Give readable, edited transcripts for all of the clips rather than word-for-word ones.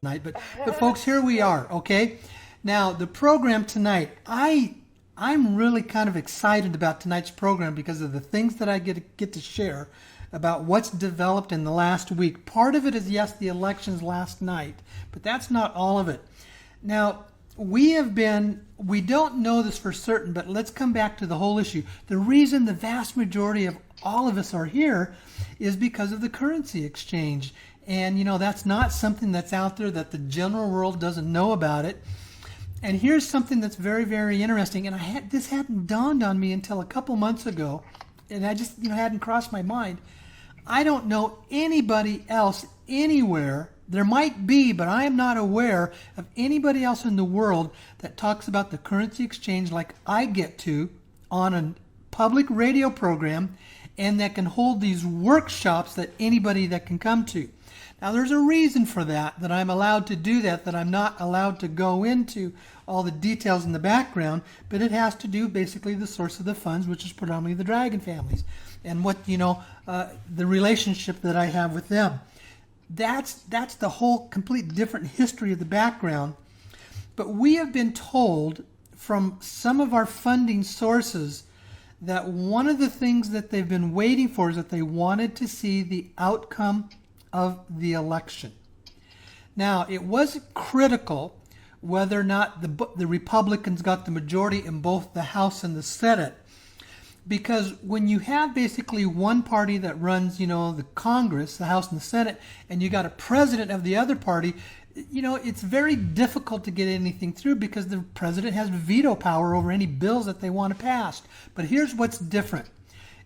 tonight, but folks, here we are. Okay, now the program tonight, I'm really kind of excited about tonight's program because of the things that I get to share about what's developed in the last week. Part of it is, yes, the elections last night, but that's not all of it. Now, we don't know this for certain, but let's come back to the whole issue. The reason the vast majority of all of us are here is because of the currency exchange. And, that's not something that's out there that the general world doesn't know about it. And here's something that's very, very interesting. And this hadn't dawned on me until a couple months ago. And I just, hadn't crossed my mind. I don't know anybody else anywhere. There might be, but I am not aware of anybody else in the world that talks about the currency exchange like I get to on a public radio program, and that can hold these workshops that anybody that can come to. Now, there's a reason for that I'm allowed to do that I'm not allowed to go into all the details in the background, but it has to do basically the source of the funds, which is predominantly the Dragon families, and what, the relationship that I have with them. That's the whole complete different history of the background. But we have been told from some of our funding sources that one of the things that they've been waiting for is that they wanted to see the outcome of the election. Now, it was critical whether or not the Republicans got the majority in both the House and the Senate, because when you have basically one party that runs, the Congress, the House and the Senate, and you got a president of the other party, it's very difficult to get anything through because the president has veto power over any bills that they want to pass. But here's what's different.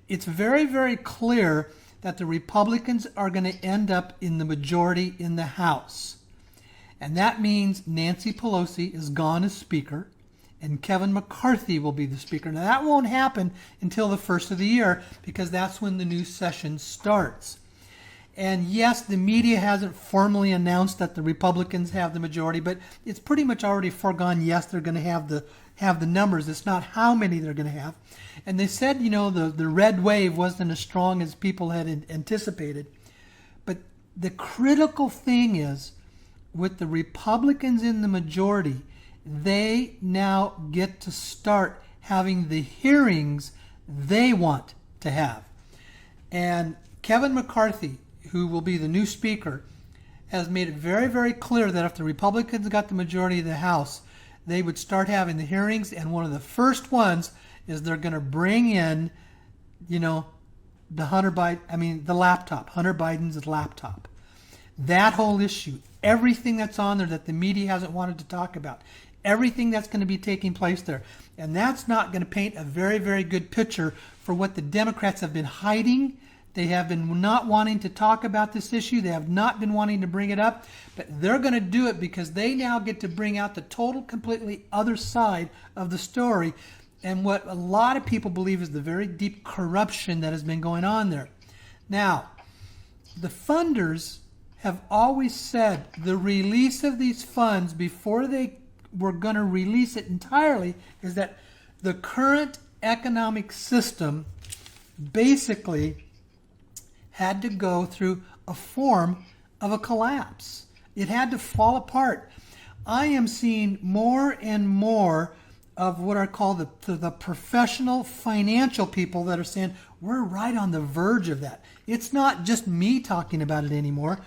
It's very, very clear that the Republicans are going to end up in the majority in the House. And that means Nancy Pelosi is gone as Speaker, and Kevin McCarthy will be the Speaker. Now, that won't happen until the first of the year because that's when the new session starts. And yes, the media hasn't formally announced that the Republicans have the majority, but it's pretty much already foregone. Yes, they're going to have the numbers. It's not how many they're going to have. And they said, the red wave wasn't as strong as people had anticipated. But the critical thing is, with the Republicans in the majority, they now get to start having the hearings they want to have. And Kevin McCarthy, who will be the new Speaker, has made it very, very clear that if the Republicans got the majority of the House, they would start having the hearings, and one of the first ones is they're going to bring in, the laptop, Hunter Biden's laptop. That whole issue, everything that's on there that the media hasn't wanted to talk about, everything that's going to be taking place there. And that's not going to paint a very, very good picture for what the Democrats have been hiding. They have been not wanting to talk about this issue. They have not been wanting to bring it up, but they're going to do it because they now get to bring out the total, completely other side of the story and what a lot of people believe is the very deep corruption that has been going on there. Now, the funders have always said the release of these funds before they were going to release it entirely is that the current economic system basically had to go through a form of a collapse. It had to fall apart. I am seeing more and more of what are called the professional financial people that are saying we're right on the verge of that. It's not just me talking about it anymore.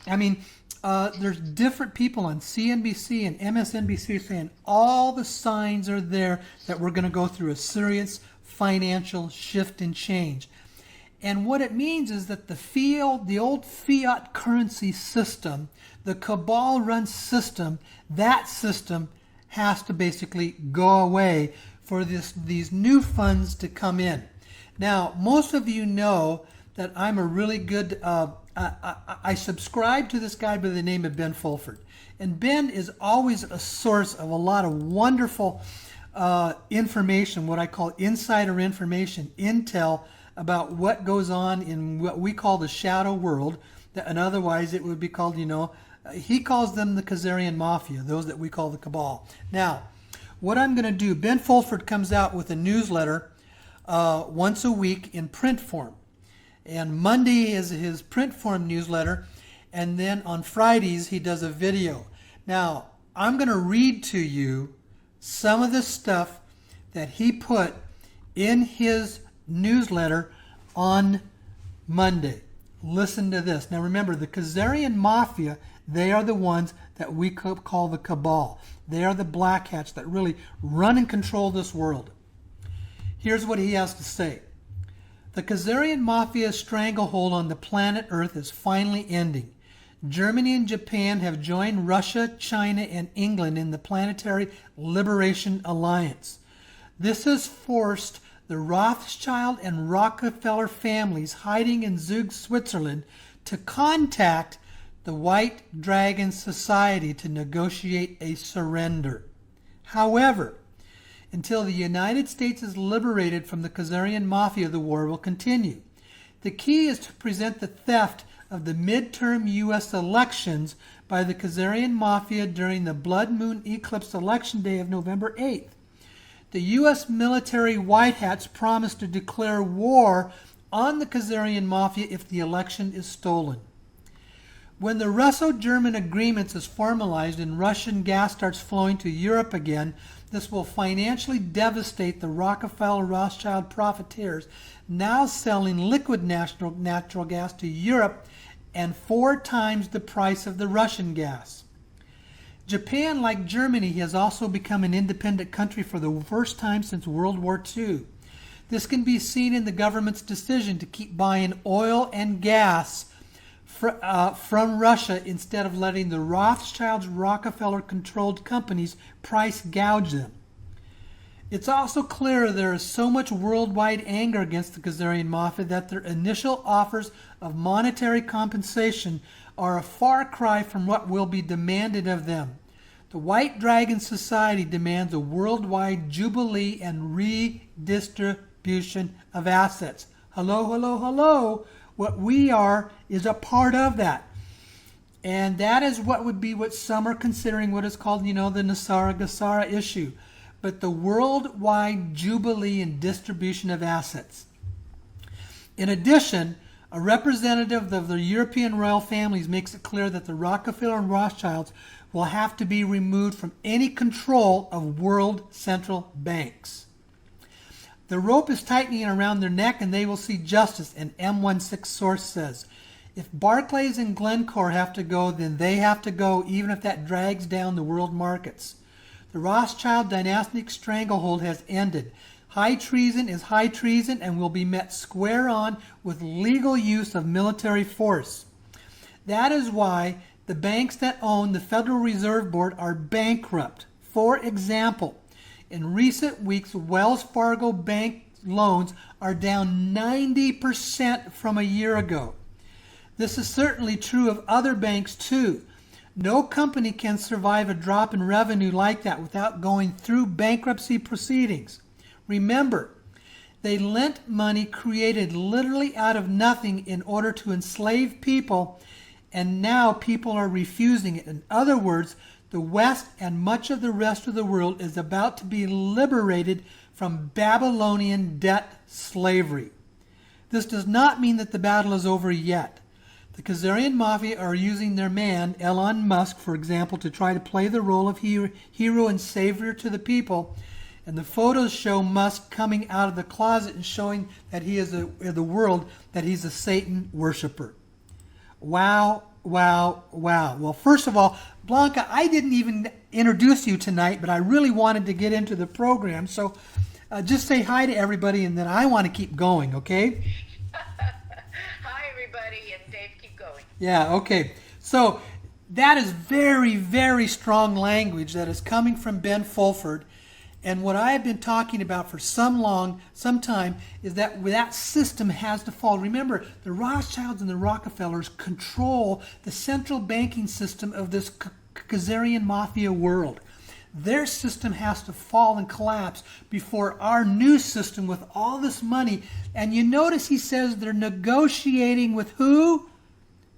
I mean, there's different people on CNBC and MSNBC saying all the signs are there that we're going to go through a serious financial shift and change. And what it means is that the old fiat currency system, the cabal-run system, that system has to basically go away for these new funds to come in. Now, most of you know that I'm a really good, I subscribe to this guy by the name of Ben Fulford. And Ben is always a source of a lot of wonderful information, what I call insider information, intel, about what goes on in what we call the shadow world, and otherwise it would be called, he calls them the Khazarian Mafia, those that we call the Cabal. Now, what I'm going to do, Ben Fulford comes out with a newsletter once a week in print form. And Monday is his print form newsletter, and then on Fridays he does a video. Now, I'm going to read to you some of the stuff that he put in his newsletter on Monday. Listen to this. Now remember, the Khazarian Mafia, they are the ones that we call the cabal. They are the black hats that really run and control this world. Here's what he has to say. The Khazarian Mafia's stranglehold on the planet Earth is finally ending. Germany and Japan have joined Russia, China, and England in the Planetary Liberation Alliance. This has forced the Rothschild and Rockefeller families hiding in Zug, Switzerland, to contact the White Dragon Society to negotiate a surrender. However, until the United States is liberated from the Khazarian Mafia, the war will continue. The key is to present the theft of the midterm U.S. elections by the Khazarian Mafia during the blood moon eclipse election day of November 8th. The U.S. military white hats promised to declare war on the Khazarian Mafia if the election is stolen. When the Russo-German agreements is formalized and Russian gas starts flowing to Europe again, this will financially devastate the Rockefeller-Rothschild profiteers now selling liquid natural gas to Europe and 4 times the price of the Russian gas. Japan, like Germany, has also become an independent country for the first time since World War II. This can be seen in the government's decision to keep buying oil and gas from Russia instead of letting the Rothschilds, Rockefeller-controlled companies price gouge them. It's also clear there is so much worldwide anger against the Khazarian Mafia that their initial offers of monetary compensation are a far cry from what will be demanded of them. The White Dragon Society demands a worldwide jubilee and redistribution of assets. Hello, hello, hello. What we are is a part of that. And that is what some are considering what is called, the Nasara-Gassara issue. But the worldwide jubilee and distribution of assets. In addition, a representative of the European royal families makes it clear that the Rockefeller and Rothschilds will have to be removed from any control of world central banks. The rope is tightening around their neck and they will see justice, an M16 source says. If Barclays and Glencore have to go, then they have to go, even if that drags down the world markets. The Rothschild dynastic stranglehold has ended. High treason is high treason and will be met square on with legal use of military force. That is why the banks that own the Federal Reserve Board are bankrupt. For example, in recent weeks, Wells Fargo Bank loans are down 90% from a year ago. This is certainly true of other banks too. No company can survive a drop in revenue like that without going through bankruptcy proceedings. Remember, they lent money created literally out of nothing in order to enslave people, and now people are refusing it. In other words, the West and much of the rest of the world is about to be liberated from Babylonian debt slavery. This does not mean that the battle is over yet. The Khazarian Mafia are using their man, Elon Musk, for example, to try to play the role of hero and savior to the people. And the photos show Musk coming out of the closet and showing that he is the world, that he's a Satan worshiper. Wow, wow, wow. Well, first of all, Blanca, I didn't even introduce you tonight, but I really wanted to get into the program. So just say hi to everybody, and then I want to keep going, okay? Hi, everybody, and Dave, keep going. Yeah, okay. So that is very, very strong language that is coming from Ben Fulford. And what I have been talking about for some time is that that system has to fall. Remember, the Rothschilds and the Rockefellers control the central banking system of this Khazarian Mafia world. Their system has to fall and collapse before our new system with all this money. And you notice he says they're negotiating with who?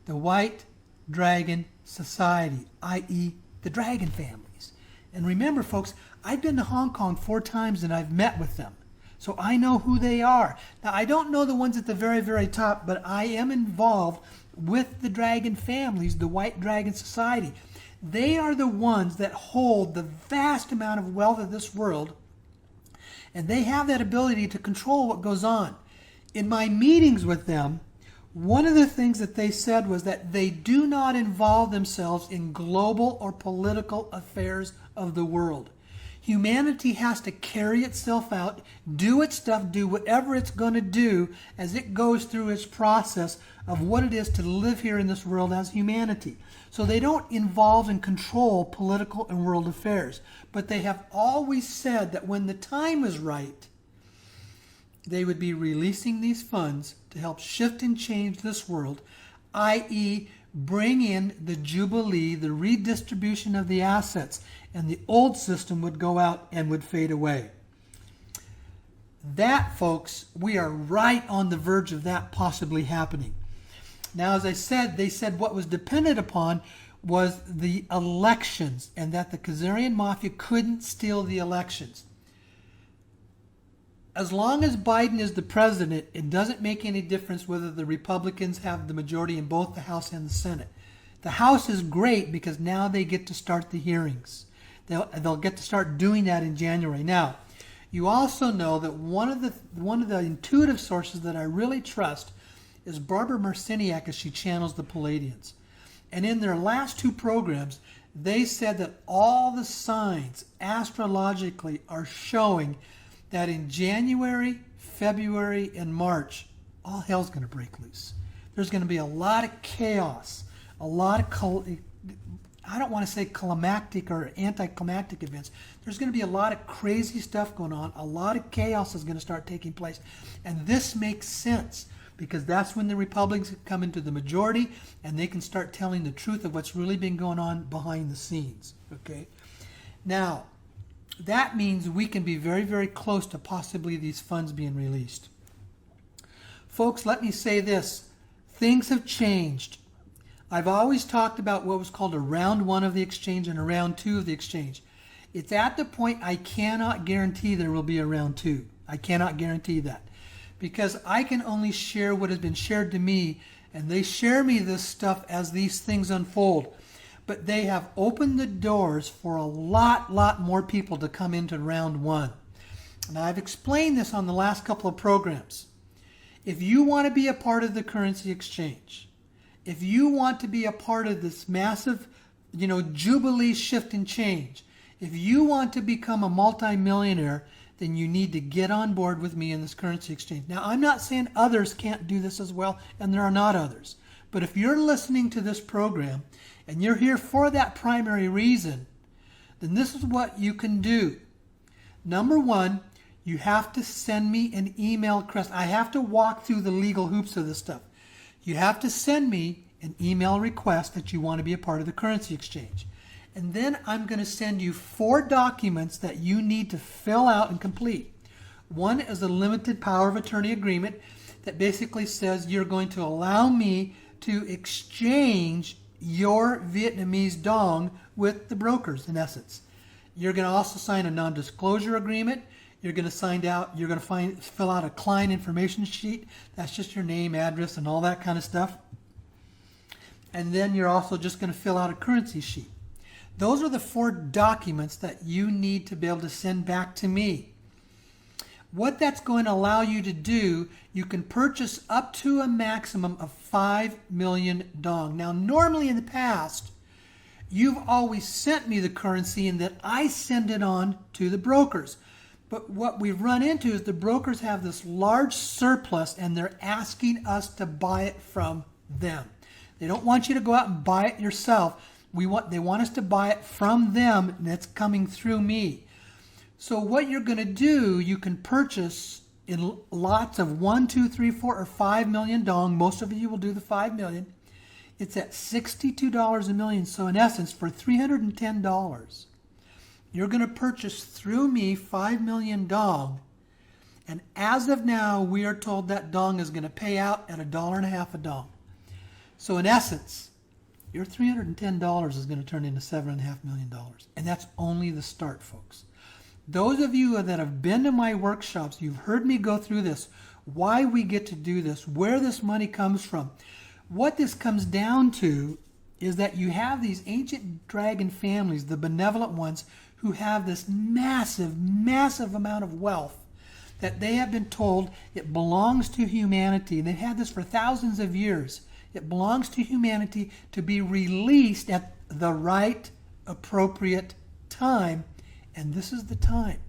The White Dragon Society, i.e. the Dragon families. And remember, folks, I've been to Hong Kong 4 times and I've met with them. So I know who they are. Now, I don't know the ones at the very, very top, but I am involved with the dragon families, the White Dragon Society. They are the ones that hold the vast amount of wealth of this world, and they have that ability to control what goes on. In my meetings with them, one of the things that they said was that they do not involve themselves in global or political affairs of the world. Humanity has to carry itself out, do its stuff, do whatever it's going to do as it goes through its process of what it is to live here in this world as humanity. So they don't involve and control political and world affairs. But they have always said that when the time is right, they would be releasing these funds to help shift and change this world, i.e., bring in the Jubilee, the redistribution of the assets, and the old system would go out and would fade away. That, folks, we are right on the verge of that possibly happening. Now, as I said, they said what was dependent upon was the elections, and that the Khazarian Mafia couldn't steal the elections. As long as Biden is the president, it doesn't make any difference whether the Republicans have the majority in both the House and the Senate. The House is great because now they get to start the hearings. They'll get to start doing that in January. Now, you also know that one of the intuitive sources that I really trust is Barbara Marciniak as she channels the Palladians. And in their last two programs, they said that all the signs astrologically are showing that in January, February, and March, all hell's going to break loose. There's going to be a lot of chaos, a lot of, I don't want to say climactic or anticlimactic events. There's going to be a lot of crazy stuff going on. A lot of chaos is going to start taking place. And this makes sense because that's when the Republicans come into the majority and they can start telling the truth of what's really been going on behind the scenes. Okay? Now, that means we can be very, very close to possibly these funds being released. Folks, let me say this. Things have changed. I've always talked about what was called a round one of the exchange and a round two of the exchange. It's at the point I cannot guarantee there will be a round two. I cannot guarantee that. Because I can only share what has been shared to me, and they share me this stuff as these things unfold. But they have opened the doors for a lot more people to come into round one. And I've explained this on the last couple of programs. If you want to be a part of the currency exchange, if you want to be a part of this massive, Jubilee shift and change, if you want to become a multimillionaire, then you need to get on board with me in this currency exchange. Now, I'm not saying others can't do this as well, and there are not others. But if you're listening to this program, and you're here for that primary reason, then this is what you can do. Number one, you have to send me an email request. I have to walk through the legal hoops of this stuff. You have to send me an email request that you want to be a part of the currency exchange. And then I'm going to send you 4 documents that you need to fill out and complete. One is a limited power of attorney agreement that basically says you're going to allow me to exchange your Vietnamese dong with the brokers, in essence. You're going to also sign a non-disclosure agreement. You're going to fill out a client information sheet. That's just your name, address, and all that kind of stuff. And then you're also just going to fill out a currency sheet. Those are the 4 documents that you need to be able to send back to me. What that's going to allow you to do, you can purchase up to a maximum of 5 million dong. Now, normally in the past, you've always sent me the currency and that I send it on to the brokers. But what we've run into is the brokers have this large surplus and they're asking us to buy it from them. They don't want you to go out and buy it yourself. They want us to buy it from them, and it's coming through me. So what you're going to do, you can purchase in lots of 1, 2, 3, 4, or 5 million dong. Most of you will do the 5 million. It's at $62 a million. So in essence, for $310, you're going to purchase through me 5 million dong. And as of now, we are told that dong is going to pay out at $1.50 a dong. So in essence, your $310 is going to turn into $7.5 million. And that's only the start, folks. Those of you that have been to my workshops, you've heard me go through this, why we get to do this, where this money comes from. What this comes down to is that you have these ancient dragon families, the benevolent ones, who have this massive, massive amount of wealth that they have been told it belongs to humanity. And they've had this for thousands of years. It belongs to humanity to be released at the right, appropriate time. And this is the time.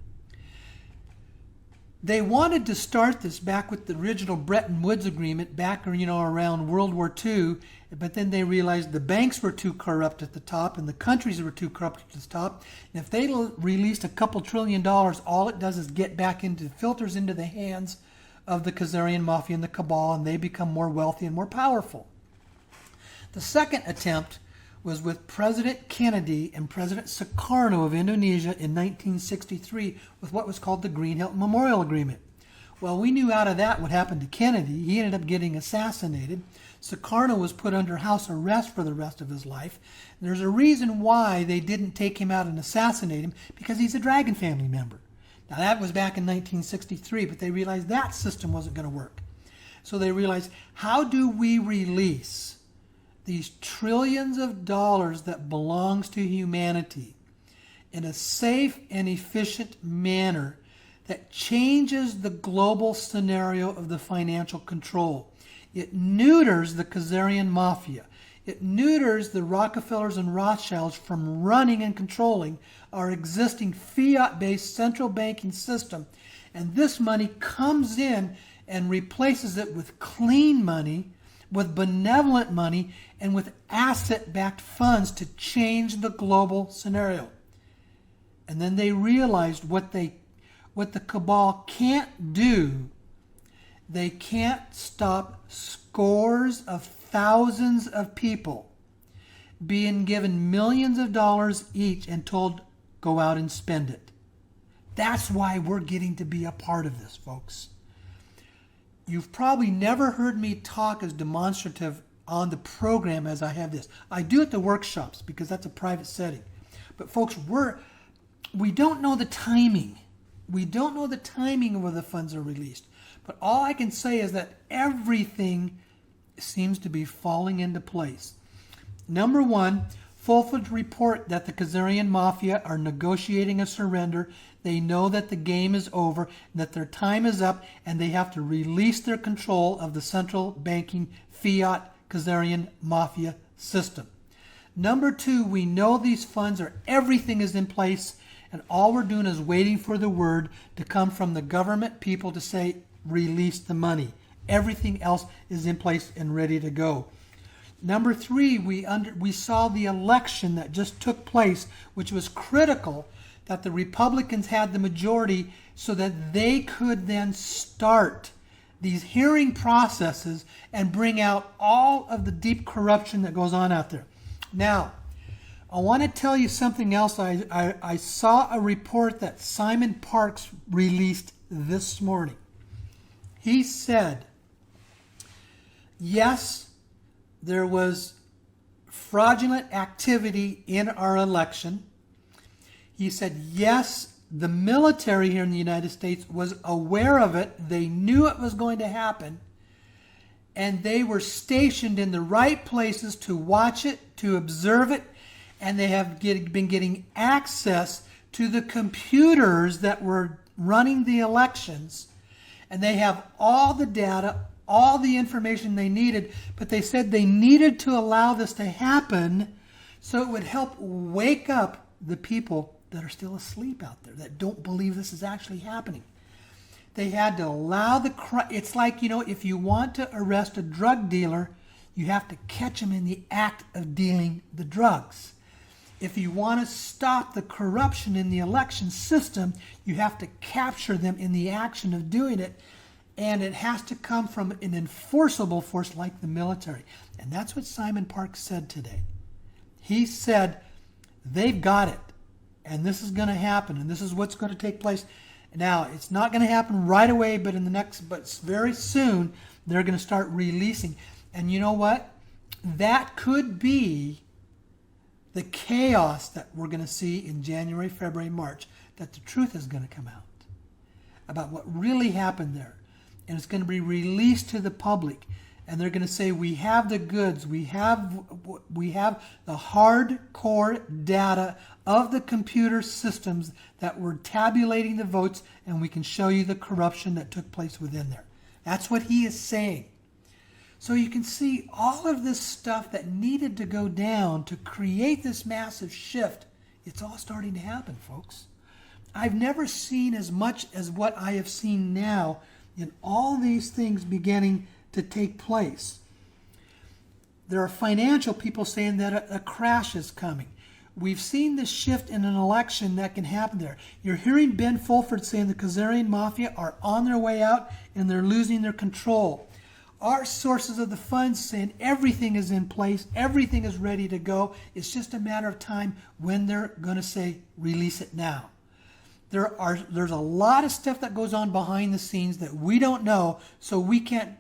They wanted to start this back with the original Bretton Woods Agreement back, around World War II, but then they realized the banks were too corrupt at the top and the countries were too corrupt at the top. And if they released a couple $1 trillion, all it does is get back filters into the hands of the Khazarian mafia and the cabal, and they become more wealthy and more powerful. The second attempt was with President Kennedy and President Sukarno of Indonesia in 1963 with what was called the Green-Hilton Memorial Agreement. Well, we knew out of that what happened to Kennedy. He ended up getting assassinated. Sukarno was put under house arrest for the rest of his life. And there's a reason why they didn't take him out and assassinate him, because he's a Dragon family member. Now, that was back in 1963, but they realized that system wasn't going to work. So they realized, how do we release these trillions of dollars that belongs to humanity in a safe and efficient manner that changes the global scenario of the financial control? It neuters the Khazarian mafia. It neuters the Rockefellers and Rothschilds from running and controlling our existing fiat-based central banking system. And this money comes in and replaces it with clean money, with benevolent money, and with asset-backed funds to change the global scenario. And then they realized what the cabal can't do. They can't stop scores of thousands of people being given millions of dollars each and told, go out and spend it. That's why we're getting to be a part of this, folks. You've probably never heard me talk as demonstrative on the program as I have this. I do at the workshops because that's a private setting. But folks, we don't know the timing. We don't know the timing of where the funds are released. But all I can say is that everything seems to be falling into place. Number one, full-fledged report that the Khazarian mafia are negotiating a surrender. They know that the game is over, that their time is up, and they have to release their control of the central banking fiat Khazarian mafia system. Number two, we know these funds everything is in place, and all we're doing is waiting for the word to come from the government people to say, release the money. Everything else is in place and ready to go. Number three, we saw the election that just took place, which was critical that the Republicans had the majority so that they could then start these hearing processes and bring out all of the deep corruption that goes on out there. Now, I want to tell you something else. I saw a report that Simon Parks released this morning. He said, yes, there was fraudulent activity in our election. He said, yes, the military here in the United States was aware of it. They knew it was going to happen. And they were stationed in the right places to watch it, to observe it. And they have been getting access to the computers that were running the elections. And they have all the data, all the information they needed. But they said they needed to allow this to happen so it would help wake up the people that are still asleep out there, that don't believe this is actually happening. They had to allow it's like, if you want to arrest a drug dealer, you have to catch him in the act of dealing the drugs. If you want to stop the corruption in the election system, you have to capture them in the action of doing it. And it has to come from an enforceable force like the military. And that's what Simon Parks said today. He said, they've got it. And this is going to happen. And this is what's going to take place. Now, it's not going to happen right away, but very soon, they're going to start releasing. And you know what? That could be the chaos that we're going to see in January, February, March. that the truth is going to come out about what really happened there. And it's going to be released to the public. And they're going to say, we have the goods, we have the hardcore data of the computer systems that were tabulating the votes, and we can show you the corruption that took place within there. That's what he is saying. So you can see all of this stuff that needed to go down to create this massive shift. It's all starting to happen, folks. I've never seen as much as what I have seen now in all these things beginning to take place. There are financial people saying that a crash is coming. We've seen this shift in an election that can happen there. You're hearing Ben Fulford saying the Khazarian Mafia are on their way out and they're losing their control. Our sources of the funds saying everything is in place, everything is ready to go. It's just a matter of time when they're going to say, release it now. There's a lot of stuff that goes on behind the scenes that we don't know, so we can't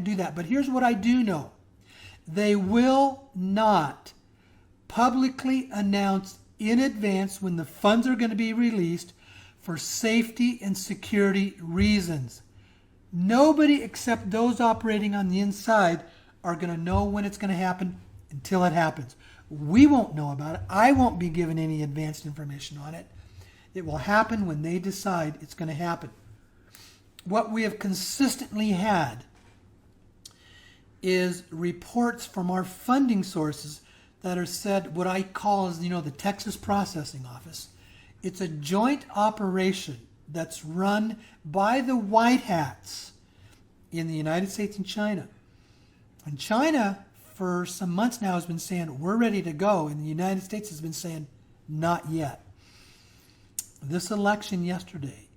do that. But here's what I do know. They will not publicly announce in advance when the funds are going to be released for safety and security reasons. Nobody except those operating on the inside are going to know when it's going to happen until it happens. We won't know about it. I won't be given any advanced information on it. It will happen when they decide it's going to happen. What we have consistently had is reports from our funding sources that are said, what I call is, the Texas Processing Office. It's a joint operation that's run by the White Hats in the United States and China. And China, for some months now, has been saying, we're ready to go. And the United States has been saying, not yet. This election yesterday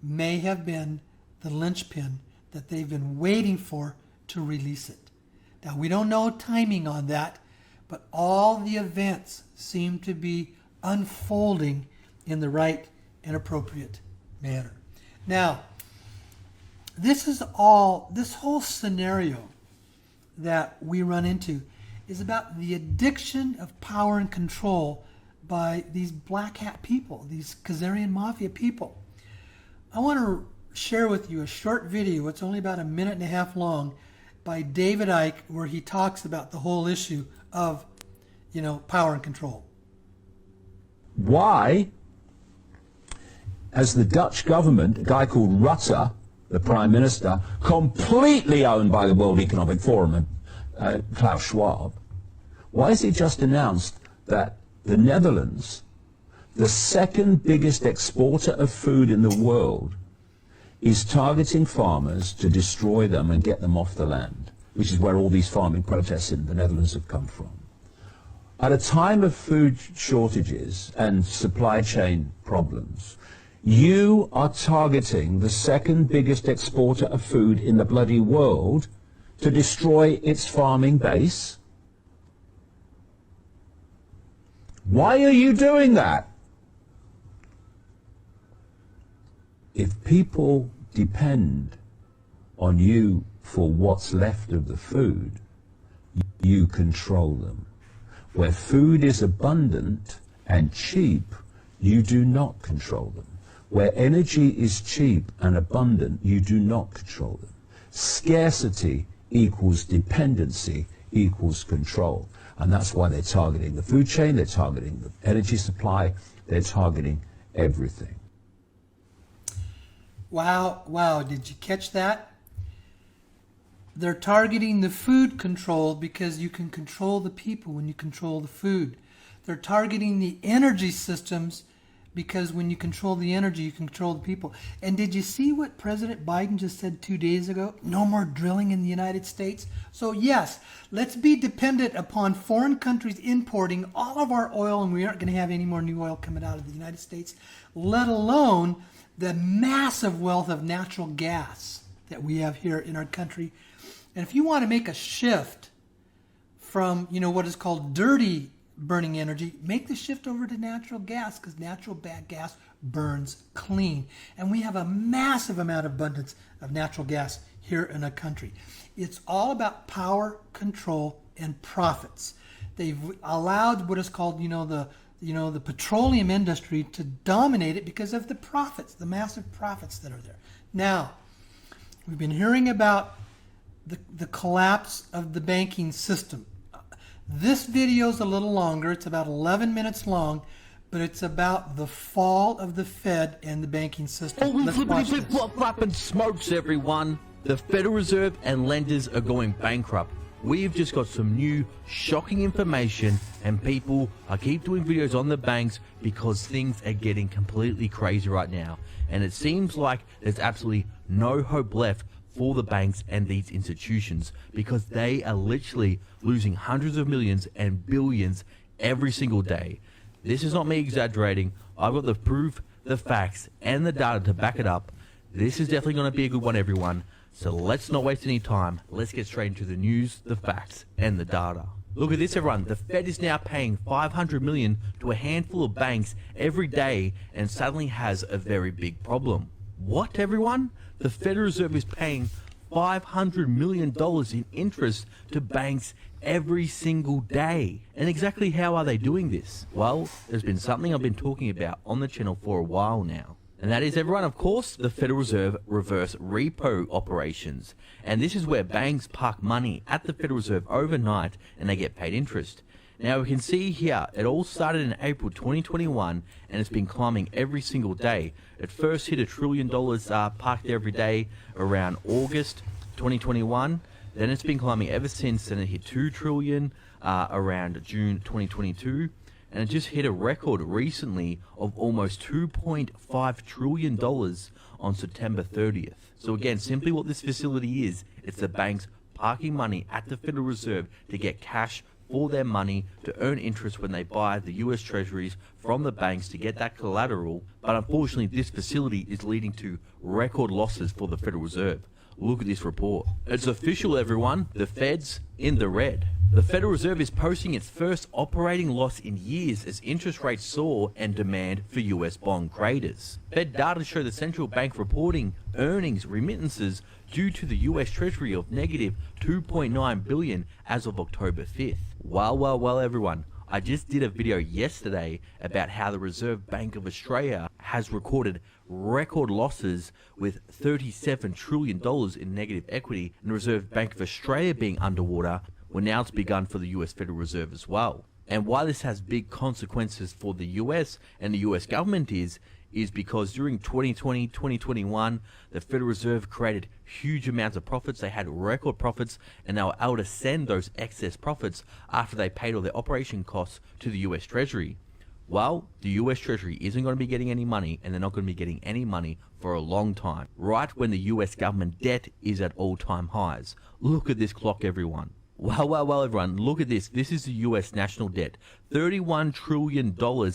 may have been the linchpin that they've been waiting for to release it. Now, we don't know timing on that, but all the events seem to be unfolding in the right and appropriate manner. Now, this whole scenario that we run into is about the addiction of power and control by these black hat people, these Khazarian Mafia people. I want to share with you a short video. It's only about a minute and a half long by David Icke, where he talks about the whole issue of, power and control. Why, as the Dutch government, a guy called Rutte, the Prime Minister, completely owned by the World Economic Forum and Klaus Schwab, why has he just announced that the Netherlands, the second biggest exporter of food in the world, is targeting farmers to destroy them and get them off the land, which is where all these farming protests in the Netherlands have come from? At a time of food shortages and supply chain problems, you are targeting the second biggest exporter of food in the bloody world to destroy its farming base? Why are you doing that? If people depend on you for what's left of the food, you control them. Where food is abundant and cheap, you do not control them. Where energy is cheap and abundant, you do not control them. Scarcity equals dependency equals control. And that's why they're targeting the food chain, they're targeting the energy supply, they're targeting everything. Wow, did you catch that? They're targeting the food control because you can control the people when you control the food. They're targeting the energy systems because when you control the energy, you can control the people. And did you see what President Biden just said 2 days ago? No more drilling in the United States. So yes, let's be dependent upon foreign countries importing all of our oil, and we aren't going to have any more new oil coming out of the United States, let alone the massive wealth of natural gas that we have here in our country. And if you want to make a shift from, what is called dirty burning energy, make the shift over to natural gas, because natural gas burns clean. And we have a massive amount of abundance of natural gas here in our country. It's all about power, control, and profits. They've allowed what is called, the petroleum industry to dominate it because of the profits, the massive profits that are there. Now, we've been hearing about the collapse of the banking system. This video is a little longer. It's about 11 minutes long, but it's about the fall of the Fed and the banking system. Holy Let's flippity watch flip this. flop flapping smokes, everyone. The Federal Reserve and lenders are going bankrupt. We've just got some new shocking information, and people are keep doing videos on the banks because things are getting completely crazy right now. And it seems like there's absolutely no hope left for the banks and these institutions because they are literally losing hundreds of millions and billions every single day. This is not me exaggerating. I've got the proof, the facts, and the data to back it up. This is definitely going to be a good one, everyone. So let's not waste any time. Let's get straight into the news, the facts, and the data. Look at this, everyone. The Fed is now paying $500 million to a handful of banks every day and suddenly has a very big problem. What, everyone? The Federal Reserve is paying $500 million in interest to banks every single day. And exactly how are they doing this? Well, there's been something I've been talking about on the channel for a while now. And that is, everyone, of course, the Federal Reserve reverse repo operations. And this is where banks park money at the Federal Reserve overnight and they get paid interest. Now we can see here, it all started in April 2021 and it's been climbing every single day. It first hit $1 trillion parked every day around August 2021. Then it's been climbing ever since, and it hit $2 trillion around June 2022. And it just hit a record recently of almost $2.5 trillion on September 30th. So again, simply what this facility is, it's the banks parking money at the Federal Reserve to get cash for their money to earn interest when they buy the US Treasuries from the banks to get that collateral. But unfortunately, this facility is leading to record losses for the Federal Reserve. Look at this report. It's official, everyone. The Fed's in the red. The Federal Reserve is posting its first operating loss in years as interest rates soar and demand for US bond craters. Fed data show the central bank reporting earnings remittances due to the US Treasury of negative $2.9 billion as of October 5th. Well, everyone. I just did a video yesterday about how the Reserve Bank of Australia has recorded record losses with $37 trillion in negative equity, and the Reserve Bank of Australia being underwater. Well, now it's begun for the US Federal Reserve as well. And why this has big consequences for the US and the US government is because during 2020, 2021, the Federal Reserve created huge amounts of profits. They had record profits, and they were able to send those excess profits after they paid all their operation costs to the US Treasury. Well, the US Treasury isn't going to be getting any money, and they're not going to be getting any money for a long time, right when the US government debt is at all-time highs. Look at this clock, everyone. Well, everyone, look at this. This is the US national debt, $31 trillion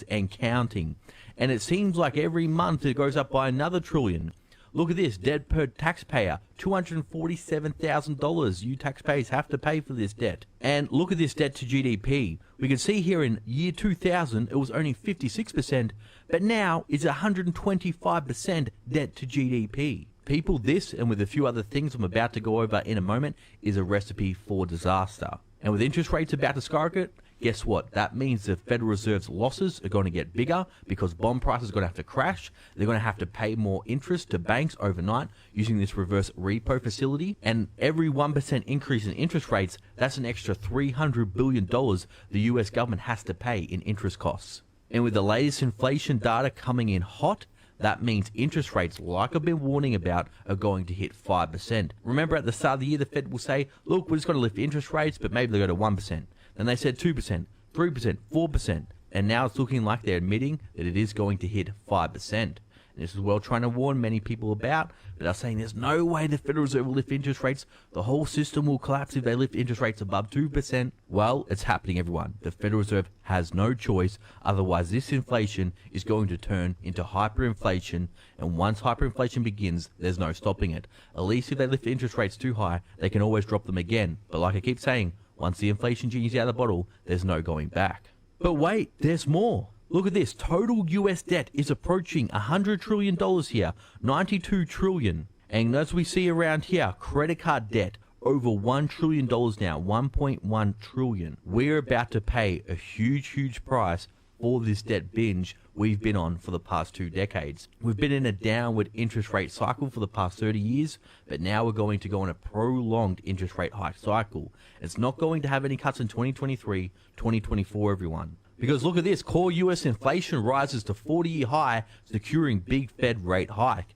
and counting. And it seems like every month it goes up by another trillion. Look at this, debt per taxpayer, $247,000. You taxpayers have to pay for this debt. And look at this debt to GDP. We can see here in year 2000, it was only 56%, but now it's 125% debt to GDP. People, this, and with a few other things I'm about to go over in a moment, is a recipe for disaster. And with interest rates about to skyrocket, guess what? That means the Federal Reserve's losses are going to get bigger because bond prices are going to have to crash. They're going to have to pay more interest to banks overnight using this reverse repo facility. And every 1% increase in interest rates, that's an extra $300 billion the US government has to pay in interest costs. And with the latest inflation data coming in hot, that means interest rates, like I've been warning about, are going to hit 5%. Remember at the start of the year, the Fed will say, look, we're just going to lift interest rates, but maybe they'll go to 1%. Then they said 2%, 3%, 4%. And now it's looking like they're admitting that it is going to hit 5%. And this is well trying to warn many people about, but they're saying there's no way the Federal Reserve will lift interest rates. The whole system will collapse if they lift interest rates above 2%. Well, it's happening, everyone. The Federal Reserve has no choice. Otherwise, this inflation is going to turn into hyperinflation. And once hyperinflation begins, there's no stopping it. At least if they lift interest rates too high, they can always drop them again. But like I keep saying, once the inflation genie's out of the bottle, there's no going back. But wait, there's more. Look at this. Total US debt is approaching $100 trillion here, $92 trillion. And as we see around here, credit card debt over $1 trillion now, $1.1 trillion. We're about to pay a huge price for this debt binge we've been on for the past 2 decades. We've been in a downward interest rate cycle for the past 30 years, but now we're going to go on a prolonged interest rate hike cycle. It's not going to have any cuts in 2023, 2024, everyone. Because look at this, core US inflation rises to 40-year high, securing big Fed rate hike.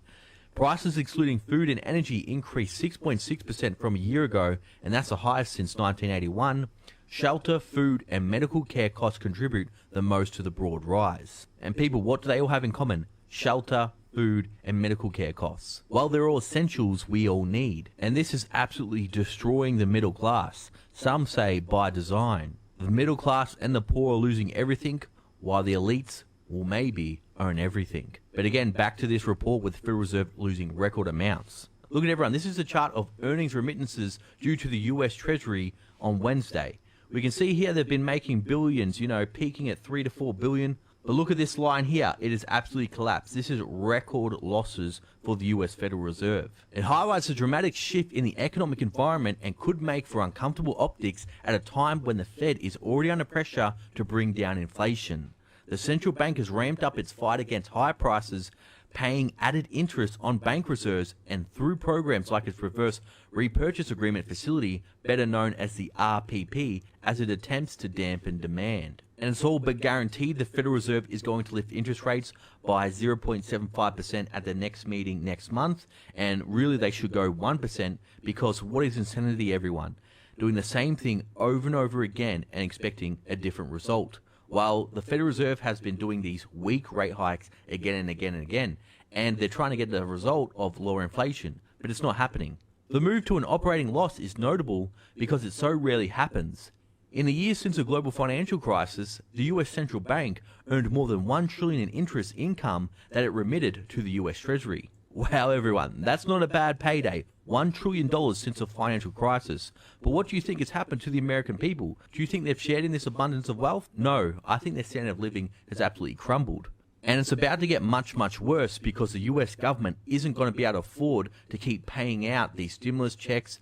Prices excluding food and energy increased 6.6% from a year ago, and that's the highest since 1981. Shelter, food, and medical care costs contribute the most to the broad rise. And people, what do they all have in common? Shelter, food, and medical care costs. Well, they're all essentials we all need. And this is absolutely destroying the middle class. Some say by design. The middle class and the poor are losing everything, while the elites will maybe own everything. But again, back to this report with the Federal Reserve losing record amounts. Look at everyone, this is a chart of earnings remittances due to the US Treasury on Wednesday. We can see here they've been making billions, peaking at 3 to 4 billion. But look at this line here. It has absolutely collapsed. This is record losses for the US Federal Reserve. It highlights a dramatic shift in the economic environment and could make for uncomfortable optics at a time when the Fed is already under pressure to bring down inflation. The central bank has ramped up its fight against high prices, paying added interest on bank reserves and through programs like its reverse repurchase agreement facility, better known as the RPP, as it attempts to dampen demand. And it's all but guaranteed the Federal Reserve is going to lift interest rates by 0.75% at the next meeting next month, and really they should go 1% because what is insanity, everyone? Doing the same thing over and over again and expecting a different result. While the Federal Reserve has been doing these weak rate hikes again and again and again, and they're trying to get the result of lower inflation, but it's not happening. The move to an operating loss is notable because it so rarely happens. In the years since the global financial crisis, the US central bank earned more than $1 trillion in interest income that it remitted to the US Treasury. Wow, everyone, that's not a bad payday. $1 trillion since the financial crisis. But what do you think has happened to the American people? Do you think they've shared in this abundance of wealth? No, I think their standard of living has absolutely crumbled. And it's about to get much, much worse because the US government isn't going to be able to afford to keep paying out these stimulus checks,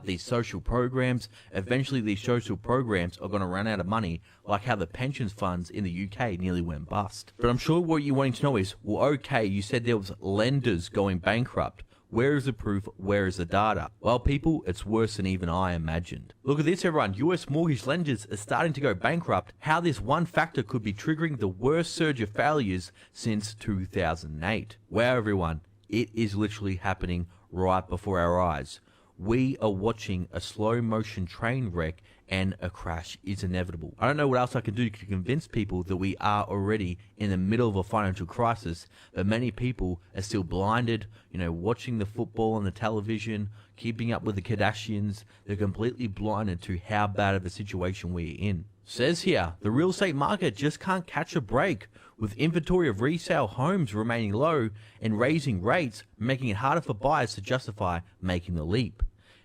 these social programs. Eventually, these social programs are going to run out of money, like how the pensions funds in the UK nearly went bust. But I'm sure what you're wanting to know is, well, okay, you said there was lenders going bankrupt. Where is the proof? Where is the data? Well, people, it's worse than even I imagined. Look at this, everyone. US mortgage lenders are starting to go bankrupt. How this one factor could be triggering the worst surge of failures since 2008. Wow, everyone. It is literally happening right before our eyes. We are watching a slow motion train wreck and a crash is inevitable. I don't know what else I can do to convince people that we are already in the middle of a financial crisis, but many people are still blinded, watching the football on the television, keeping up with the Kardashians. They're completely blinded to how bad of a situation we're in. Says here, the real estate market just can't catch a break, with inventory of resale homes remaining low and raising rates, making it harder for buyers to justify making the leap.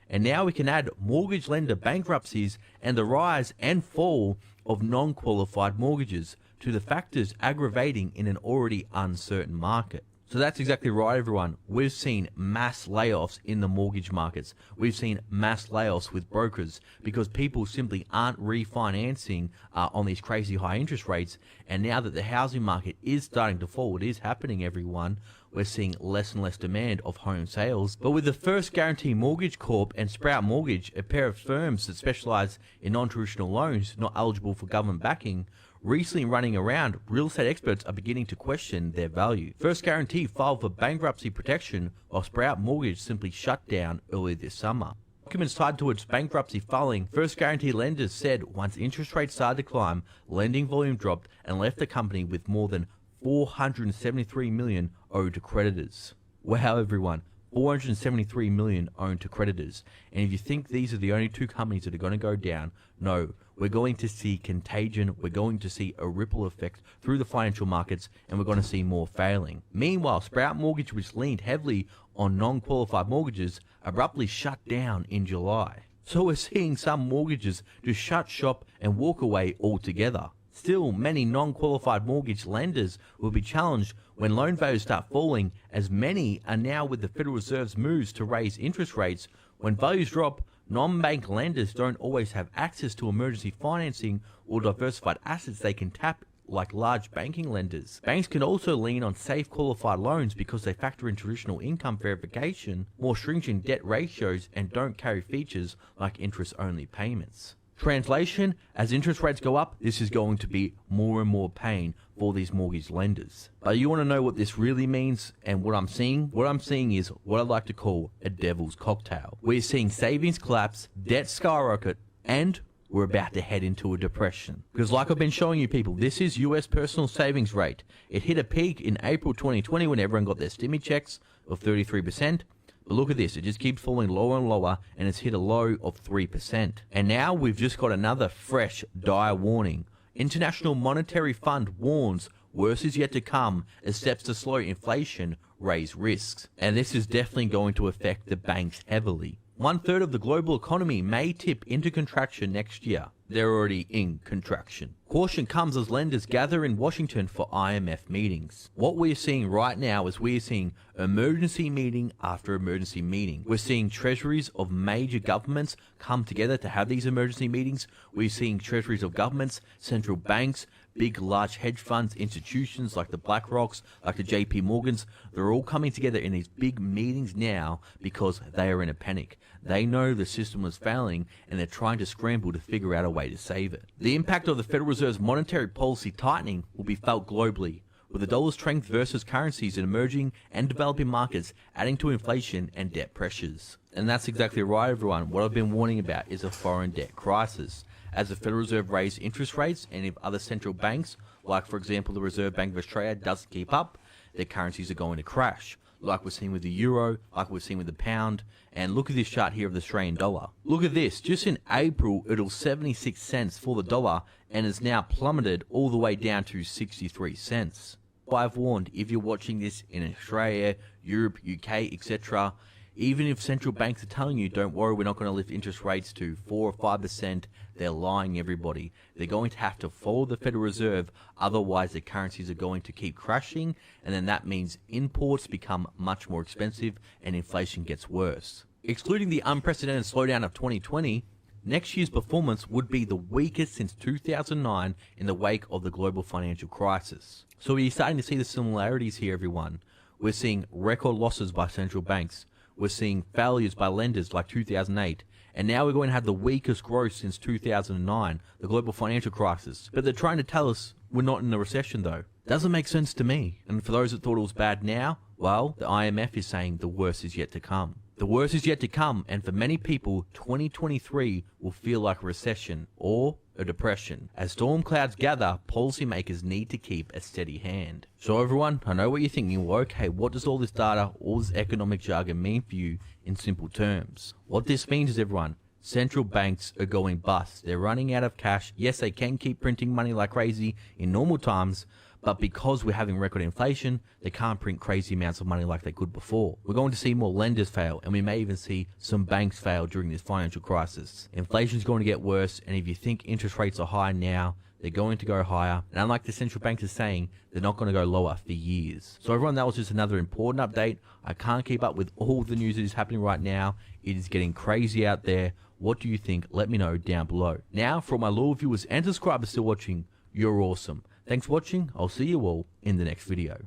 And now we can add mortgage lender bankruptcies and the rise and fall of non-qualified mortgages to the factors aggravating in an already uncertain market. So that's exactly right, everyone. We've seen mass layoffs in the mortgage markets. We've seen mass layoffs with brokers because people simply aren't refinancing on these crazy high interest rates. And now that the housing market is starting to fall, it is happening, everyone. We're seeing less and less demand of home sales. But with the First Guarantee Mortgage Corp and Sprout Mortgage, a pair of firms that specialize in non-traditional loans not eligible for government backing, recently running around, real estate experts are beginning to question their value. First Guarantee filed for bankruptcy protection, while Sprout Mortgage simply shut down earlier this summer. Documents tied to its bankruptcy filing, First Guarantee lenders said once interest rates started to climb, lending volume dropped and left the company with more than $473 million owed to creditors. Wow, everyone. $473 million owed to creditors. And if you think these are the only two companies that are going to go down, no. We're going to see contagion, we're going to see a ripple effect through the financial markets, and we're going to see more failing. Meanwhile, Sprout Mortgage, which leaned heavily on non-qualified mortgages, abruptly shut down in July. So we're seeing some mortgages just shut shop and walk away altogether. Still, many non-qualified mortgage lenders will be challenged when loan values start falling, as many are now with the Federal Reserve's moves to raise interest rates. When values drop, non-bank lenders don't always have access to emergency financing or diversified assets they can tap like large banking lenders. Banks can also lean on safe qualified loans because they factor in traditional income verification, more stringent debt ratios, and don't carry features like interest-only payments. Translation, as interest rates go up, this is going to be more and more pain for these mortgage lenders. But you want to know what this really means and what I'm seeing? What I'm seeing is what I like to call a devil's cocktail. We're seeing savings collapse, debt skyrocket, and we're about to head into a depression. Because like I've been showing you people, this is US personal savings rate. It hit a peak in April 2020 when everyone got their stimmy checks of 33%. But look at this, it just keeps falling lower and lower, and it's hit a low of 3%. And now we've just got another fresh dire warning. International Monetary Fund warns worse is yet to come as steps to slow inflation raise risks. And this is definitely going to affect the banks heavily. 1/3 of the global economy may tip into contraction next year. They're already in contraction. Caution comes as lenders gather in Washington for IMF meetings. What we're seeing right now is we're seeing emergency meeting after emergency meeting. We're seeing treasuries of major governments come together to have these emergency meetings. We're seeing treasuries of governments, central banks, big large hedge funds, institutions like the BlackRocks, like the JP Morgans. They're all coming together in these big meetings now because they are in a panic. They know the system was failing and they're trying to scramble to figure out a way to save it. The impact of the Federal Reserve's monetary policy tightening will be felt globally, with the dollar's strength versus currencies in emerging and developing markets adding to inflation and debt pressures. And that's exactly right, everyone. What I've been warning about is a foreign debt crisis. As the Federal Reserve raises interest rates, and if other central banks, like for example the Reserve Bank of Australia, doesn't keep up, their currencies are going to crash. Like we're seeing with the euro, like we're seeing with the pound, and look at this chart here of the Australian dollar. Look at this, just in April it was 76 cents for the dollar and has now plummeted all the way down to 63 cents. I've warned, if you're watching this in Australia, Europe, UK, etc., even if central banks are telling you, don't worry, we're not going to lift interest rates to 4 or 5%, they're lying, everybody. They're going to have to follow the Federal Reserve, otherwise the currencies are going to keep crashing, and then that means imports become much more expensive and inflation gets worse. Excluding the unprecedented slowdown of 2020, next year's performance would be the weakest since 2009 in the wake of the global financial crisis. So we're starting to see the similarities here, everyone. We're seeing record losses by central banks. We're seeing failures by lenders like 2008, and now we're going to have the weakest growth since 2009, the global financial crisis. But they're trying to tell us we're not in a recession though. Doesn't make sense to me. And for those that thought it was bad now, well, the IMF is saying the worst is yet to come. The worst is yet to come, and for many people, 2023 will feel like a recession or a depression. As storm clouds gather, policymakers need to keep a steady hand. So everyone, I know what you're thinking. Well, okay, what does all this data, all this economic jargon mean for you in simple terms? What this means is, everyone, central banks are going bust. They're running out of cash. Yes, they can keep printing money like crazy in normal times, but because we're having record inflation, they can't print crazy amounts of money like they could before. We're going to see more lenders fail, and we may even see some banks fail during this financial crisis. Inflation's going to get worse, and if you think interest rates are high now, they're going to go higher. And unlike the central banks are saying, they're not going to go lower for years. So everyone, that was just another important update. I can't keep up with all the news that is happening right now. It is getting crazy out there. What do you think? Let me know down below. Now, for all my loyal viewers and subscribers still watching, you're awesome. Thanks for watching. I'll see you all in the next video.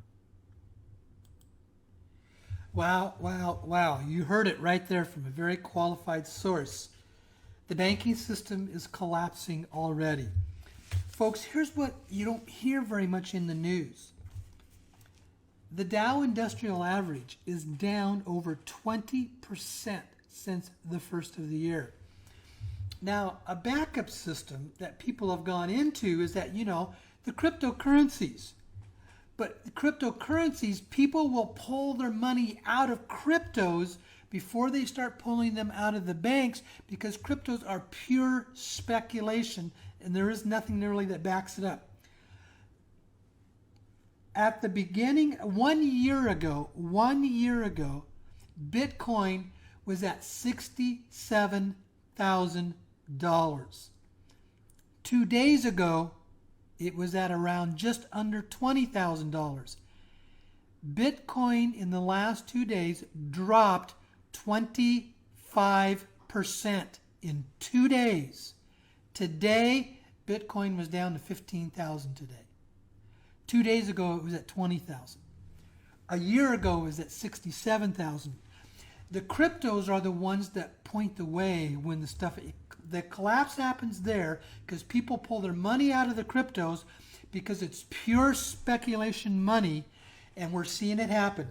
Wow, wow, wow. You heard it right there from a very qualified source. The banking system is collapsing already. Folks, here's what you don't hear very much in the news. The Dow Industrial Average is down over 20% since the first of the year. Now, a backup system that people have gone into is that, the cryptocurrencies. But the cryptocurrencies, people will pull their money out of cryptos before they start pulling them out of the banks, because cryptos are pure speculation and there is nothing really that backs it up. At the beginning, 1 year ago, Bitcoin was at $67,000. 2 days ago, it was at around just under $20,000. Bitcoin in the last 2 days dropped 25% in 2 days. Today, Bitcoin was down to 15,000 today. 2 days ago, it was at 20,000. A year ago, it was at 67,000. The cryptos are the ones that point the way when the collapse happens there, because people pull their money out of the cryptos because it's pure speculation money, and we're seeing it happen.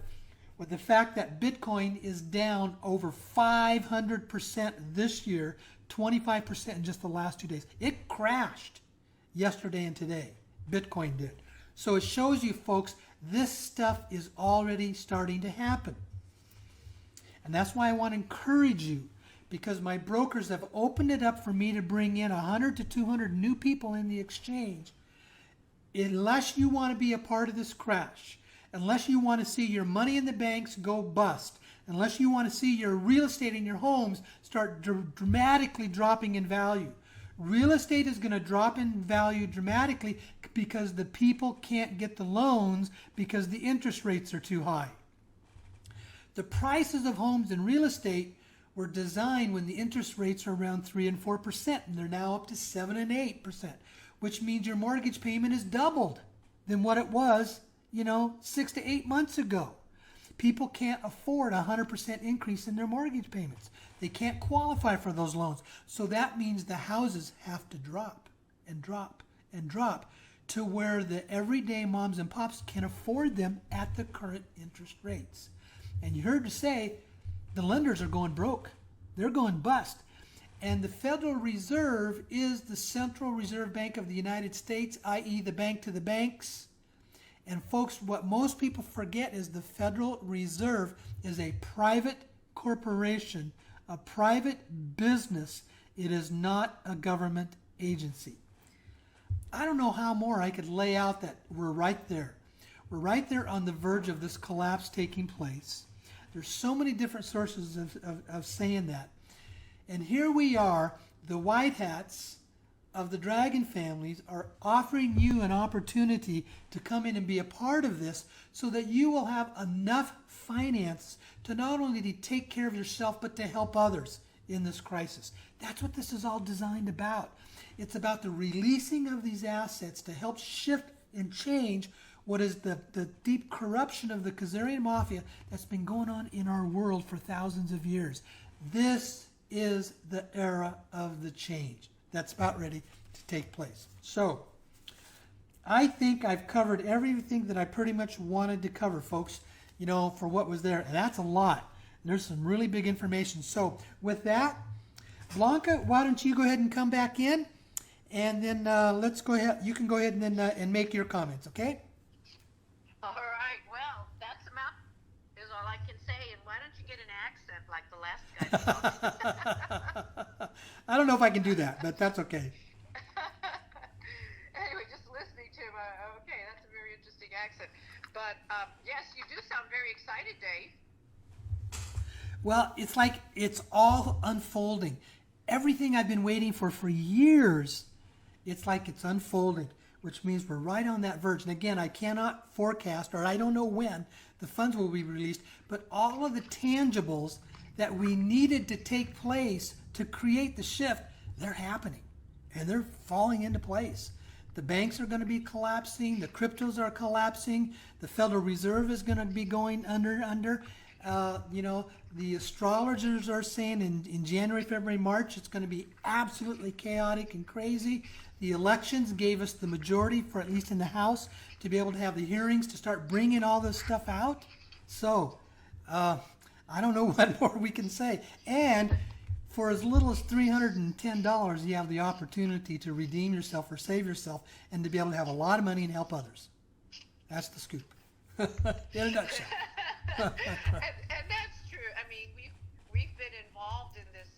With the fact that Bitcoin is down over 500% this year, 25% in just the last 2 days. It crashed yesterday and today. Bitcoin did. So it shows you, folks, this stuff is already starting to happen. And that's why I want to encourage you, because my brokers have opened it up for me to bring in 100 to 200 new people in the exchange. Unless you want to be a part of this crash, unless you want to see your money in the banks go bust, unless you want to see your real estate in your homes start dramatically dropping in value. Real estate is going to drop in value dramatically because the people can't get the loans because the interest rates are too high. The prices of homes and real estate were designed when the interest rates are around 3 and 4%, and they're now up to 7 and 8%, which means your mortgage payment is doubled than what it was, 6 to 8 months ago. People can't afford a 100% increase in their mortgage payments. They can't qualify for those loans. So that means the houses have to drop and drop and drop to where the everyday moms and pops can afford them at the current interest rates. And you heard to say the lenders are going broke. They're going bust. And the Federal Reserve is the Central Reserve Bank of the United States, i.e. the bank to the banks. And folks, what most people forget is the Federal Reserve is a private corporation, a private business. It is not a government agency. I don't know how more I could lay out that we're right there. We're right there on the verge of this collapse taking place. There's so many different sources of saying that. And here we are, the white hats of the dragon families are offering you an opportunity to come in and be a part of this so that you will have enough finance to not only to take care of yourself but to help others in this crisis. That's what this is all designed about. It's about the releasing of these assets to help shift and change what is the deep corruption of the Khazarian mafia that's been going on in our world for thousands of years. This is the era of the change that's about ready to take place. So, I think I've covered everything that I pretty much wanted to cover, folks, for what was there. And that's a lot. There's some really big information. So, with that, Blanca, why don't you go ahead and come back in? And then let's go ahead. You can go ahead and then and make your comments, okay? All right. Well, that's about is all I can say. And why don't you get an accent like the last guy? I don't know if I can do that, but that's okay. Anyway, just listening to him, okay, that's a very interesting accent. But yes, you do sound very excited, Dave. Well, it's like it's all unfolding. Everything I've been waiting for years, it's like it's unfolding, which means we're right on that verge. And again, I cannot forecast, or I don't know when the funds will be released, but all of the tangibles that we needed to take place to create the shift, they're happening, and they're falling into place. The banks are going to be collapsing. The cryptos are collapsing. The Federal Reserve is going to be going under. The astrologers are saying in January, February, March, it's going to be absolutely chaotic and crazy. The elections gave us the majority, for at least in the House, to be able to have the hearings to start bringing all this stuff out. So, I don't know what more we can say. And for as little as $310, you have the opportunity to redeem yourself or save yourself and to be able to have a lot of money and help others. That's the scoop. In a nutshell. and that's true. I mean, we've been involved in this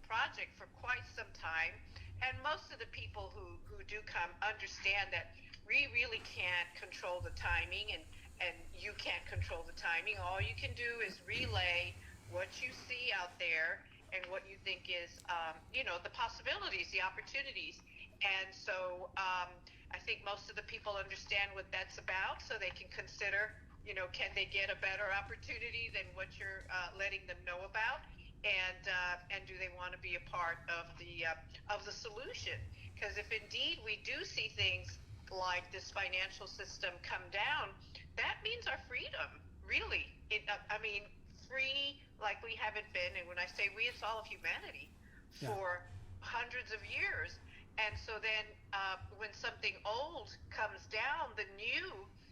project for quite some time, and most of the people who do come understand that we really can't control the timing, and you can't control the timing. All you can do is relay what you see out there and what you think is, the possibilities, the opportunities. And so I think most of the people understand what that's about, so they can consider, can they get a better opportunity than what you're letting them know about? And do they want to be a part of the solution? Because if indeed we do see things like this financial system come down, that means our freedom, really. I mean, free like we haven't been, and when I say we, it's all of humanity, for hundreds of years. And so then when something old comes down, the new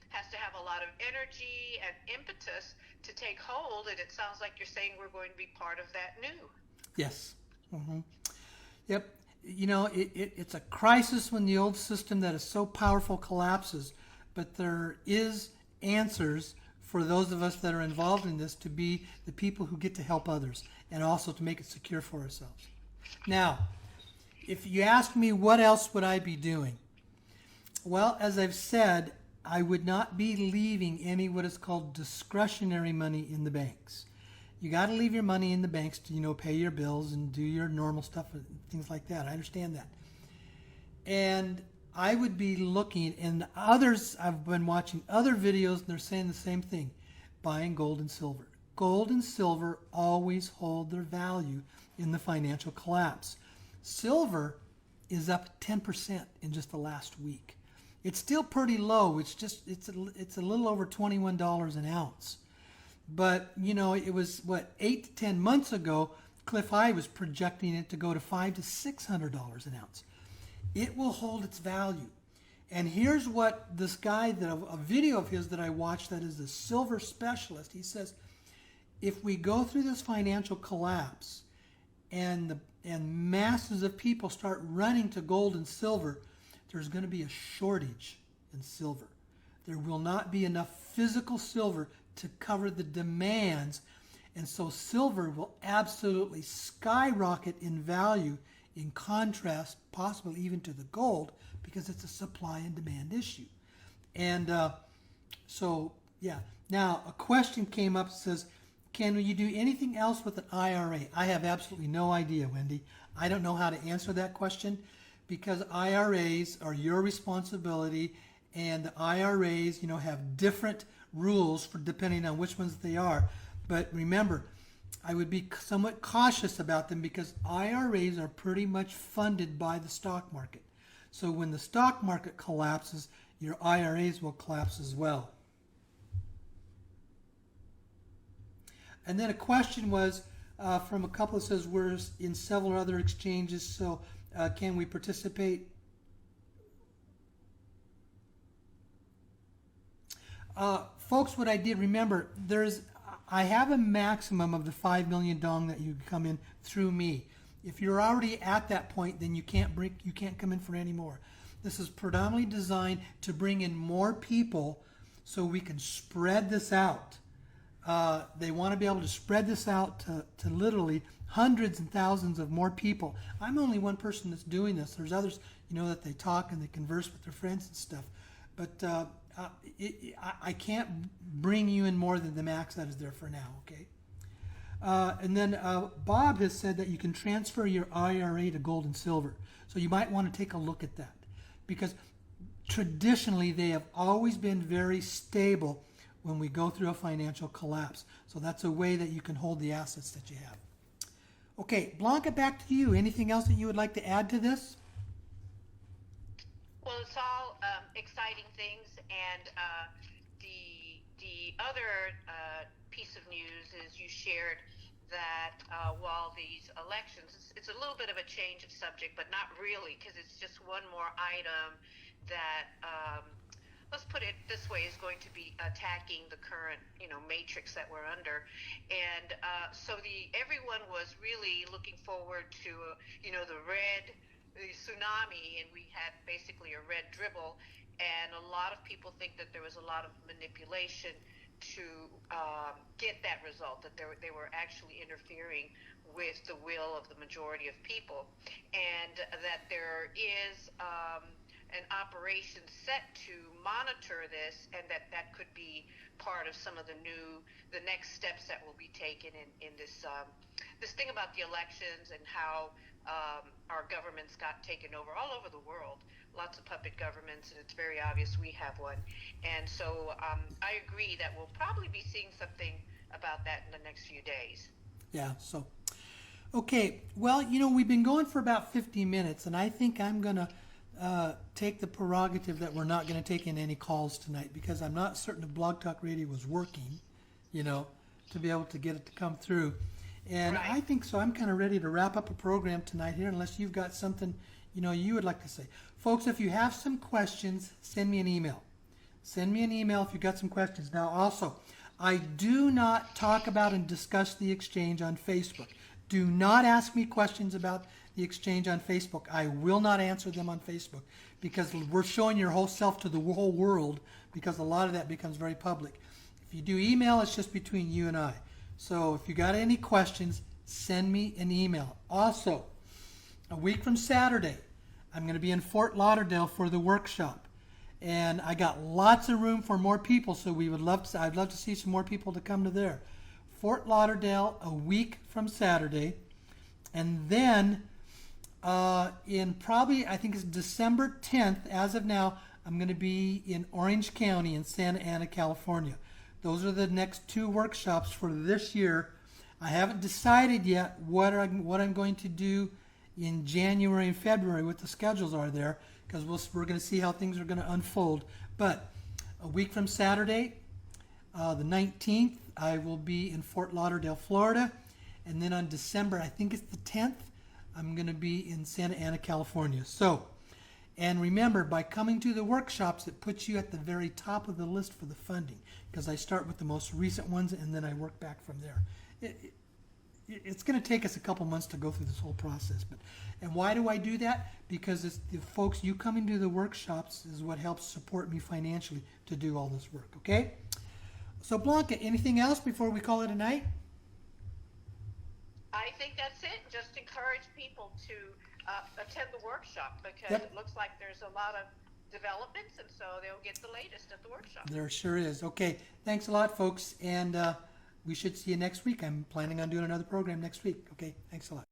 has to have a lot of energy and impetus to take hold, and it sounds like you're saying we're going to be part of that new. Yes. Mm-hmm. Yep. You know, it's a crisis when the old system that is so powerful collapses, but there is answers for those of us that are involved in this to be the people who get to help others and also to make it secure for ourselves. Now, if you ask me what else would I be doing? Well, as I've said, I would not be leaving any what is called discretionary money in the banks. You got to leave your money in the banks to, you know, pay your bills and do your normal stuff and things like that. I understand that. And I would be looking, and others, I've been watching other videos, and they're saying the same thing, buying gold and silver. Gold and silver always hold their value in the financial collapse. Silver is up 10% in just the last week. It's still pretty low. It's a little over $21 an ounce. But, you know, it was, 8 to 10 months ago, Cliff High was projecting it to go to $500 to $600 an ounce. It will hold its value. And here's what this guy, a video of his that I watched that is a silver specialist, he says, if we go through this financial collapse and masses of people start running to gold and silver, there's going to be a shortage in silver. There will not be enough physical silver to cover the demands, and so silver will absolutely skyrocket in value, in contrast possibly even to the gold, because it's a supply and demand issue. And now a question came up that says, can you do anything else with an IRA? I have absolutely no idea, Wendy. I don't know how to answer that question, because IRAs are your responsibility, and the IRAs, you know, have different rules for depending on which ones they are. But remember, I would be somewhat cautious about them because IRAs are pretty much funded by the stock market. So when the stock market collapses, your IRAs will collapse as well. And then a question was from a couple that says we're in several other exchanges, so can we participate? Folks, what I did, remember, I have a maximum of the 5 million dong that you come in through me. If you're already at that point, then you can't come in for any more. This is predominantly designed to bring in more people so we can spread this out. They want to be able to spread this out to literally hundreds and thousands of more people. I'm only one person that's doing this. There's others, you know, that they talk and they converse with their friends and stuff. But I can't bring you in more than the max that is there for now, okay? And then Bob has said that you can transfer your IRA to gold and silver. So you might want to take a look at that, because traditionally they have always been very stable when we go through a financial collapse. So that's a way that you can hold the assets that you have. Okay, Blanca, back to you. Anything else that you would like to add to this? Well, it's all exciting things, and the other piece of news is you shared that while these elections, it's a little bit of a change of subject, but not really, because it's just one more item that, let's put it this way, is going to be attacking the current, matrix that we're under. And so everyone was really looking forward to, the tsunami, and we had basically a red dribble, and a lot of people think that there was a lot of manipulation to get that result, that they were actually interfering with the will of the majority of people, and that there is an operation set to monitor this, and that could be part of some of the next steps that will be taken in this thing about the elections and how our governments got taken over all over the world. Lots of puppet governments, and it's very obvious we have one. And so I agree that we'll probably be seeing something about that in the next few days. Yeah, so, okay. Well, we've been going for about 50 minutes, and I think I'm going to take the prerogative that we're not going to take in any calls tonight because I'm not certain if Blog Talk Radio was working, to be able to get it to come through. And Right. I think so. I'm kind of ready to wrap up a program tonight here unless you've got something, you would like to say. Folks, if you have some questions, send me an email. Send me an email if you've got some questions. Now, also, I do not talk about and discuss the exchange on Facebook. Do not ask me questions about the exchange on Facebook. I will not answer them on Facebook because we're showing your whole self to the whole world because a lot of that becomes very public. If you do email, it's just between you and I. So if you got any questions, send me an email. Also, a week from Saturday, I'm going to be in Fort Lauderdale for the workshop. And I got lots of room for more people, so I'd love to see some more people to come to there. Fort Lauderdale, a week from Saturday. And then in probably, I think it's December 10th, as of now, I'm going to be in Orange County in Santa Ana, California. Those are the next 2 workshops for this year. I haven't decided yet what I'm going to do in January and February, what the schedules are there, because we're going to see how things are going to unfold. But a week from Saturday, the 19th, I will be in Fort Lauderdale, Florida. And then on December, I think it's the 10th, I'm going to be in Santa Ana, California. So, and remember, by coming to the workshops, it puts you at the very top of the list for the funding, because I start with the most recent ones and then I work back from there. It's going to take us a couple months to go through this whole process. And why do I do that? Because it's the folks, you coming to the workshops is what helps support me financially to do all this work, okay? So Blanca, anything else before we call it a night? I think that's it. Just encourage people to attend the workshop because Yep. it looks like there's a lot of developments, and so they'll get the latest at the workshop. There sure is. Okay, thanks a lot, folks, and we should see you next week. I'm planning on doing another program next week. Okay, thanks a lot.